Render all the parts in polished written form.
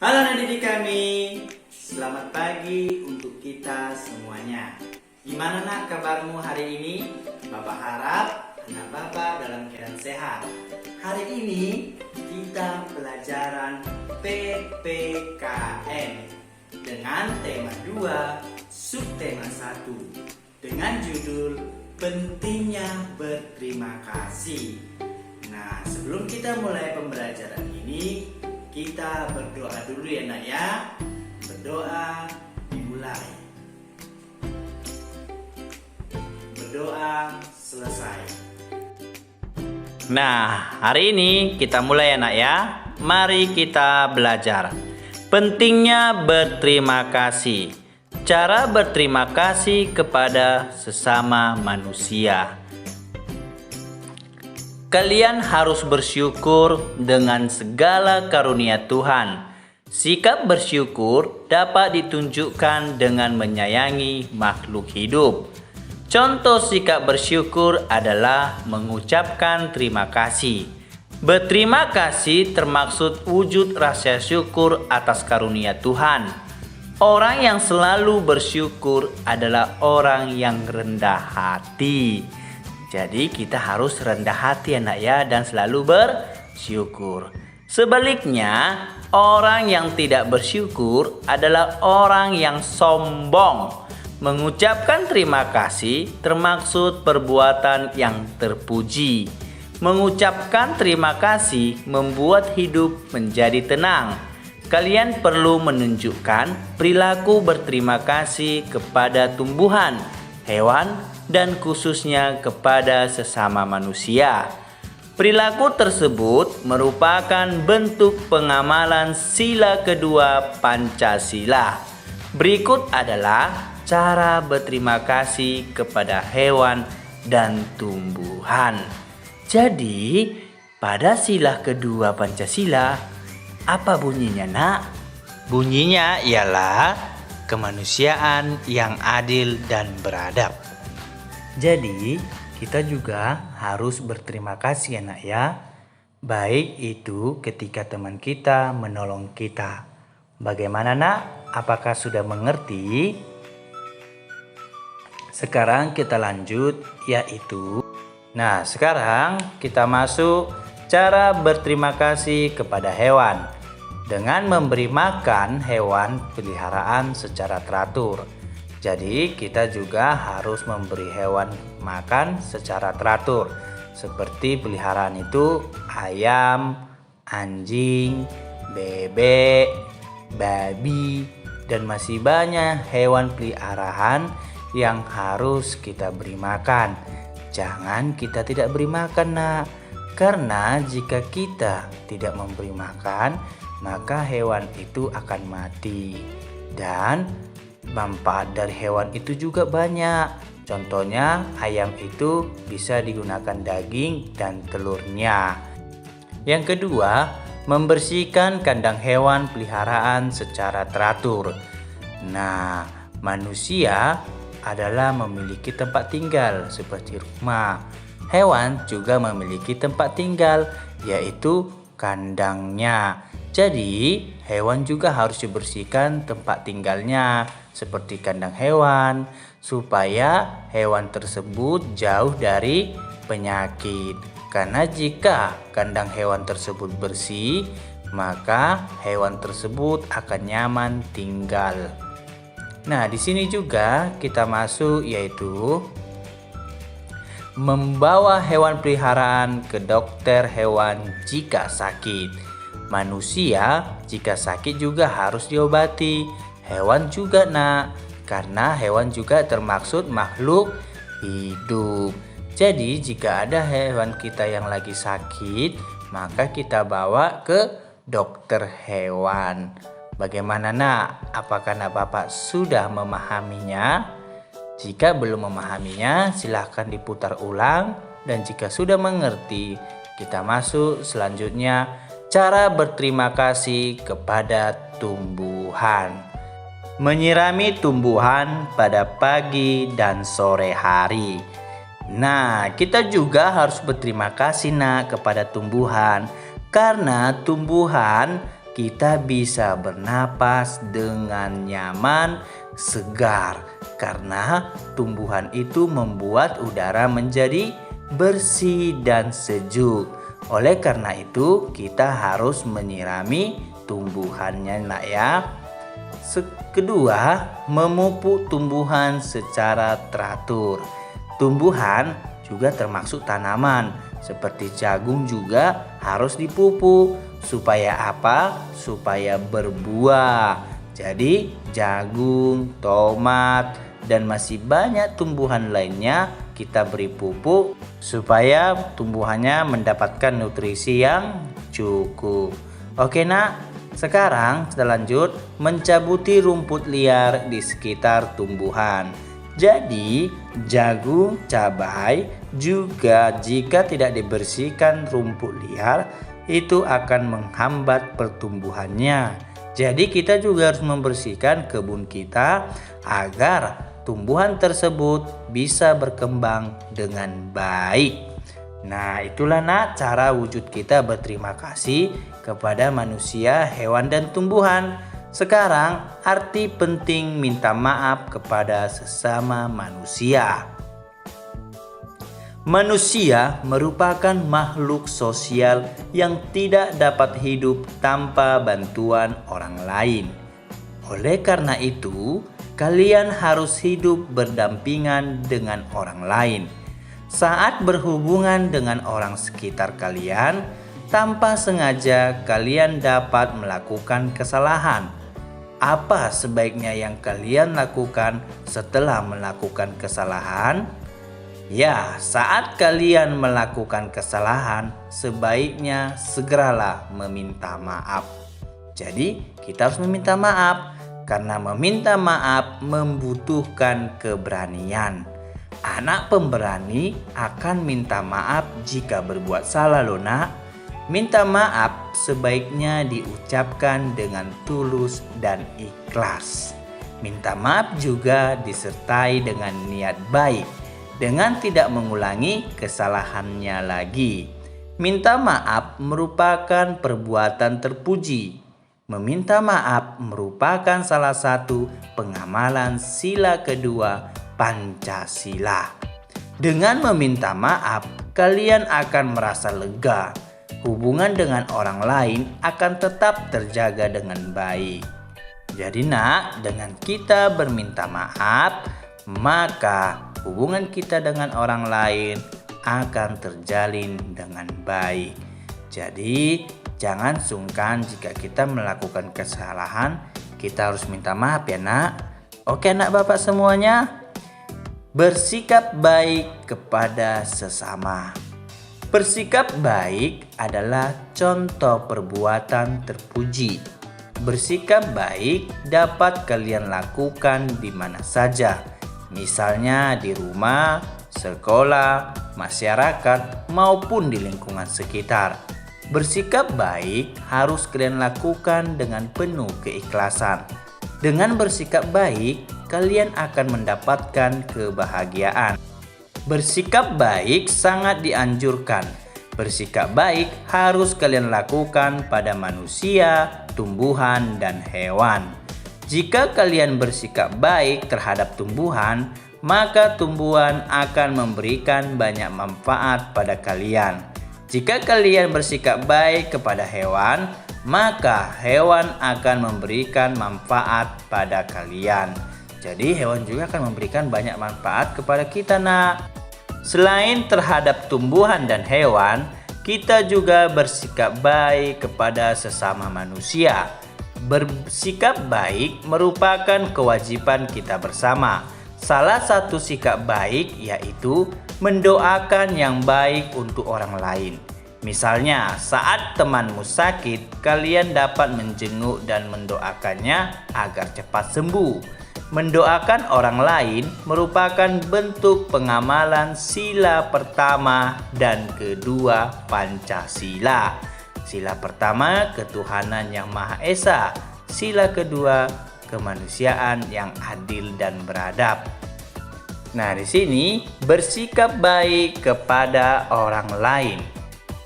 Halo anak didik kami, selamat pagi untuk kita semuanya. Gimana nak kabarmu hari ini? Bapak harap anak Bapak dalam keadaan sehat. Hari ini kita pelajaran PPKN dengan tema 2, subtema 1 dengan judul pentingnya berterima kasih. Nah, sebelum kita mulai pembelajaran ini, kita berdoa dulu ya nak ya. Berdoa dimulai. Berdoa selesai. Nah, hari ini kita mulai ya nak ya. Mari kita belajar. Pentingnya berterima kasih. Cara berterima kasih kepada sesama manusia. Kalian harus bersyukur dengan segala karunia Tuhan. Sikap bersyukur dapat ditunjukkan dengan menyayangi makhluk hidup. Contoh sikap bersyukur adalah mengucapkan terima kasih. Berterima kasih termaksud wujud rasa syukur atas karunia Tuhan. Orang yang selalu bersyukur adalah orang yang rendah hati. Jadi kita harus rendah hati anak ya dan selalu bersyukur. Sebaliknya, orang yang tidak bersyukur adalah orang yang sombong. Mengucapkan terima kasih termaksud perbuatan yang terpuji. Mengucapkan terima kasih membuat hidup menjadi tenang. Kalian perlu menunjukkan perilaku berterima kasih kepada tumbuhan, hewan, dan khususnya kepada sesama manusia. Perilaku tersebut merupakan bentuk pengamalan sila kedua Pancasila. Berikut adalah cara berterima kasih kepada hewan dan tumbuhan. Jadi, pada sila kedua Pancasila, apa bunyinya nak? Bunyinya ialah kemanusiaan yang adil dan beradab. Jadi, kita juga harus berterima kasih anak ya. Baik itu ketika teman kita menolong kita. Bagaimana nak? Apakah sudah mengerti? Sekarang kita lanjut yaitu. Nah, sekarang kita masuk cara berterima kasih kepada hewan. Dengan memberi makan hewan peliharaan secara teratur. Jadi kita juga harus memberi hewan makan secara teratur. Seperti peliharaan itu ayam, anjing, bebek, babi, dan masih banyak hewan peliharaan yang harus kita beri makan. Jangan kita tidak beri makan nak. Karena jika kita tidak memberi makan, maka hewan itu akan mati. Dan manfaat dari hewan itu juga banyak. Contohnya ayam itu bisa digunakan daging dan telurnya. Yang kedua, membersihkan kandang hewan peliharaan secara teratur. Nah, manusia adalah memiliki tempat tinggal seperti rumah. Hewan juga memiliki tempat tinggal, yaitu kandangnya. Jadi, hewan juga harus dibersihkan tempat tinggalnya seperti kandang hewan supaya hewan tersebut jauh dari penyakit. Karena jika kandang hewan tersebut bersih, maka hewan tersebut akan nyaman tinggal. Nah, di sini juga kita masuk yaitu membawa hewan peliharaan ke dokter hewan jika sakit. Manusia jika sakit juga harus diobati. Hewan juga nak, karena hewan juga termaksud makhluk hidup. Jadi jika ada hewan kita yang lagi sakit, maka kita bawa ke dokter hewan. Bagaimana nak? Apakah nak Bapak sudah memahaminya? Jika belum memahaminya, silahkan diputar ulang. Dan jika sudah mengerti, kita masuk selanjutnya. Cara berterima kasih kepada tumbuhan. Menyirami tumbuhan pada pagi dan sore hari. Nah, kita juga harus berterima kasih nak kepada tumbuhan. Karena tumbuhan kita bisa bernapas dengan nyaman, segar, karena tumbuhan itu membuat udara menjadi bersih dan sejuk. Oleh karena itu, kita harus menyirami tumbuhannya, nak ya. Kedua, memupuk tumbuhan secara teratur. Tumbuhan juga termasuk tanaman, seperti jagung juga harus dipupuk. Supaya apa? Supaya berbuah. Jadi jagung, tomat, dan masih banyak tumbuhan lainnya kita beri pupuk supaya tumbuhannya mendapatkan nutrisi yang cukup. Oke nak, sekarang kita lanjut mencabuti rumput liar di sekitar tumbuhan. Jadi jagung, cabai juga jika tidak dibersihkan rumput liar itu akan menghambat pertumbuhannya. Jadi kita juga harus membersihkan kebun kita agar tumbuhan tersebut bisa berkembang dengan baik. Nah, itulah nak cara wujud kita berterima kasih kepada manusia, hewan, dan tumbuhan. Sekarang arti penting minta maaf kepada sesama manusia. Manusia merupakan makhluk sosial yang tidak dapat hidup tanpa bantuan orang lain. Oleh karena itu, kalian harus hidup berdampingan dengan orang lain. Saat berhubungan dengan orang sekitar kalian, tanpa sengaja kalian dapat melakukan kesalahan. Apa sebaiknya yang kalian lakukan setelah melakukan kesalahan? Ya, saat kalian melakukan kesalahan, sebaiknya segeralah meminta maaf. Jadi, kita harus meminta maaf, karena meminta maaf membutuhkan keberanian. Anak pemberani akan minta maaf jika berbuat salah loh nak. Minta maaf sebaiknya diucapkan dengan tulus dan ikhlas. Minta maaf juga disertai dengan niat baik, dengan tidak mengulangi kesalahannya lagi. Minta maaf merupakan perbuatan terpuji. Meminta maaf merupakan salah satu pengamalan sila kedua Pancasila. Dengan meminta maaf, kalian akan merasa lega. Hubungan dengan orang lain akan tetap terjaga dengan baik. Jadi nak, dengan kita berminta maaf, maka hubungan kita dengan orang lain akan terjalin dengan baik. Jadi jangan sungkan jika kita melakukan kesalahan, kita harus minta maaf ya nak. Oke anak bapak semuanya, bersikap baik kepada sesama. Bersikap baik adalah contoh perbuatan terpuji. Bersikap baik dapat kalian lakukan di mana saja. Misalnya di rumah, sekolah, masyarakat, maupun di lingkungan sekitar. Bersikap baik harus kalian lakukan dengan penuh keikhlasan. Dengan bersikap baik, kalian akan mendapatkan kebahagiaan. Bersikap baik sangat dianjurkan. Bersikap baik harus kalian lakukan pada manusia, tumbuhan, dan hewan. Jika kalian bersikap baik terhadap tumbuhan, maka tumbuhan akan memberikan banyak manfaat pada kalian. Jika kalian bersikap baik kepada hewan, maka hewan akan memberikan manfaat pada kalian. Jadi hewan juga akan memberikan banyak manfaat kepada kita nak. Selain terhadap tumbuhan dan hewan, kita juga bersikap baik kepada sesama manusia. Bersikap baik merupakan kewajiban kita bersama. Salah satu sikap baik yaitu mendoakan yang baik untuk orang lain. Misalnya, saat temanmu sakit, kalian dapat menjenguk dan mendoakannya agar cepat sembuh. Mendoakan orang lain merupakan bentuk pengamalan sila pertama dan kedua Pancasila. Sila pertama, ketuhanan yang Maha Esa. Sila kedua, kemanusiaan yang adil dan beradab. Nah, di sini bersikap baik kepada orang lain.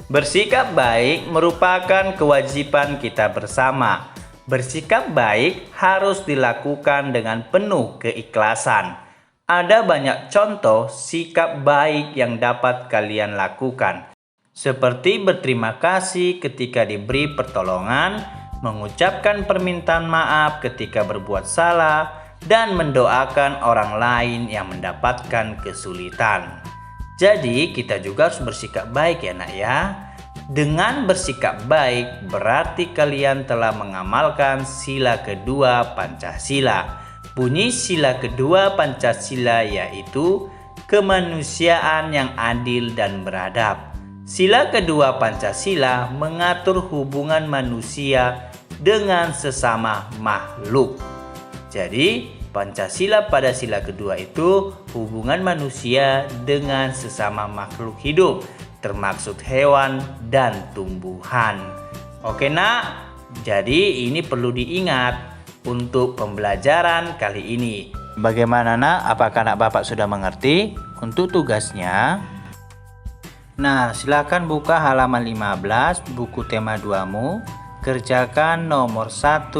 Bersikap baik merupakan kewajiban kita bersama. Bersikap baik harus dilakukan dengan penuh keikhlasan. Ada banyak contoh sikap baik yang dapat kalian lakukan, seperti berterima kasih ketika diberi pertolongan, mengucapkan permintaan maaf ketika berbuat salah, dan mendoakan orang lain yang mendapatkan kesulitan. Jadi kita juga harus bersikap baik ya nak ya. Dengan bersikap baik berarti kalian telah mengamalkan sila kedua Pancasila. Bunyi sila kedua Pancasila yaitu kemanusiaan yang adil dan beradab. Sila kedua Pancasila mengatur hubungan manusia dengan sesama makhluk. Jadi Pancasila pada sila kedua itu hubungan manusia dengan sesama makhluk hidup, termasuk hewan dan tumbuhan. Oke nak, jadi ini perlu diingat untuk pembelajaran kali ini. Bagaimana nak? Apakah nak Bapak sudah mengerti? Untuk tugasnya, nah silakan buka halaman 15 buku tema 2-mu. Kerjakan nomor 1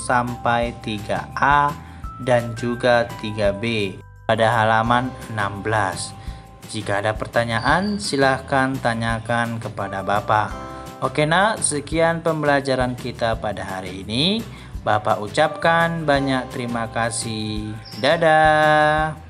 sampai 3A dan juga 3B pada halaman 16. Jika ada pertanyaan, silahkan tanyakan kepada Bapak. Oke nak, sekian pembelajaran kita pada hari ini. Bapak ucapkan banyak terima kasih. Dadah.